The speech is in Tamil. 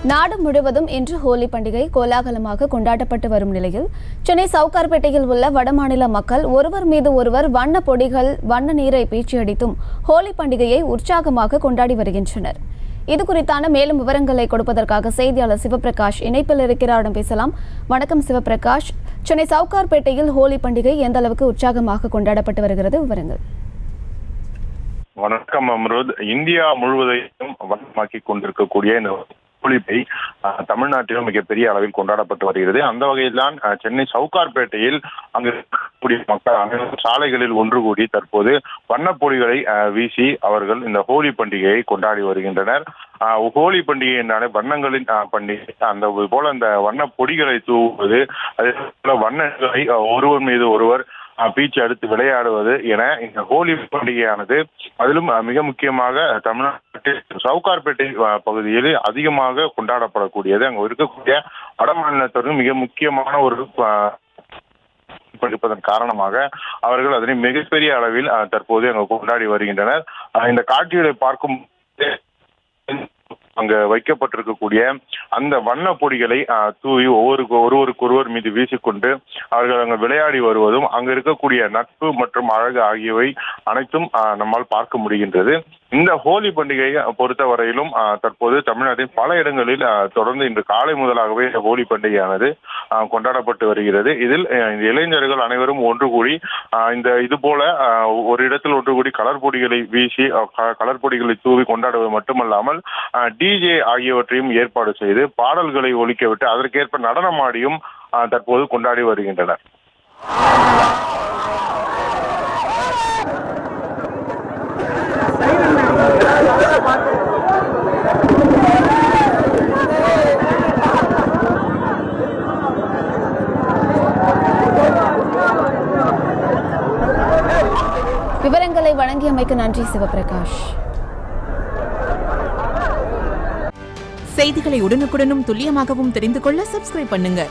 நாடு முழுவதும் இன்று ஹோலி பண்டிகை கோலாகலமாக கொண்டாடப்பட்டு வரும் நிலையில் சென்னை சவுகார்பேட்டையில் உள்ள வடமாநில மக்கள் ஒருவர் மீது ஒருவர் வண்ண பொடிகள் வண்ண நீரை பீச்சியடித்தும் ஹோலி பண்டிகையை உற்சாகமாக கொண்டாடி வருகின்றனர். இது குறித்தான மேலும் விவரங்களை கொடுப்பதற்காக செய்தியாளர் சிவபிரகாஷ் இணைப்பில் இருக்கிறாரிடம் பேசலாம். வணக்கம் சிவபிரகாஷ், சென்னை சவுகார்பேட்டையில் ஹோலி பண்டிகை எந்த அளவுக்கு உற்சாகமாக கொண்டாடப்பட்டு வருகிறது, விவரங்கள்? வணக்கம் அம்ருத். இந்தியா முழுவதையும் வண்ணமாக்கி கொண்டிருக்கக்கூடிய இந்த ஹோலியை தமிழ்நாட்டிலும் மிகப்பெரிய அளவில் கொண்டாடப்பட்டு வருகிறது. அந்த வகையில் தான் சென்னை சவுகார்பேட்டையில் அங்கு இருக்கக்கூடிய மக்கள் அனைவரும் சாலைகளில் ஒன்று கூடி தற்போது வண்ணப்பொடிகளை வீசி அவர்கள் இந்த ஹோலி பண்டிகையை கொண்டாடி வருகின்றனர். ஹோலி பண்டிகை என்றாலே வண்ணங்களின் பண்டிகை. அந்த போல அந்த வண்ண பொடிகளை தூவுவது, அதே போல வண்ணங்களை ஒருவர் மீது ஒருவர் பீச்சு அடுத்து விளையாடுவது என இந்த ஹோலி பண்டிகையானது அதிலும் மிக முக்கியமாக தமிழ்நாட்டில் சவுகார்பேட்டை பகுதியில் அதிகமாக கொண்டாடப்படக்கூடியது. அங்கு இருக்கக்கூடிய வடமாநிலத்தவர்கள் மிக முக்கியமான ஒரு படிப்பதன் காரணமாக அவர்கள் அதனை மிகப்பெரிய அளவில் தற்போது அங்கு கொண்டாடி வருகின்றனர். இந்த காட்சிகளை பார்க்கும் அங்கு வைக்கப்பட்டிருக்கக்கூடிய அந்த வண்ண பொடிகளை தூவி ஒருவருக்கொருவர் மீது வீசிக்கொண்டு அவர்கள் அங்கு விளையாடி வருவதும் அங்கு இருக்கக்கூடிய நட்பு மற்றும் அழகு ஆகியவை அனைத்தும் நம்மால் பார்க்க முடிகின்றது. இந்த ஹோலி பண்டிகையை பொறுத்தவரையிலும் தற்போது தமிழ்நாட்டின் பல இடங்களில் தொடர்ந்து இன்று காலை முதலாகவே இந்த ஹோலி பண்டிகையானது கொண்டாடப்பட்டு வருகிறது. இதில் இளைஞர்கள் அனைவரும் ஒன்று கூடி இது போல ஒரு இடத்தில் ஒன்று கூடி கலர் பொடிகளை வீசி கலர் பொடிகளை தூவி கொண்டாடுவது மட்டுமல்லாமல் டிஜே ஆகியவற்றையும் ஏற்பாடு செய்து பாடல்களை ஒலிக்கவிட்டு அதற்கேற்ப நடனமாடியும் தற்போது கொண்டாடி வருகின்றனர். விவரங்களை வழங்கியமைக்கு நன்றி சிவபிரகாஷ். செய்திகளை உடனுக்குடனும் துல்லியமாகவும் தெரிந்து கொள்ள சப்ஸ்கிரைப் பண்ணுங்க.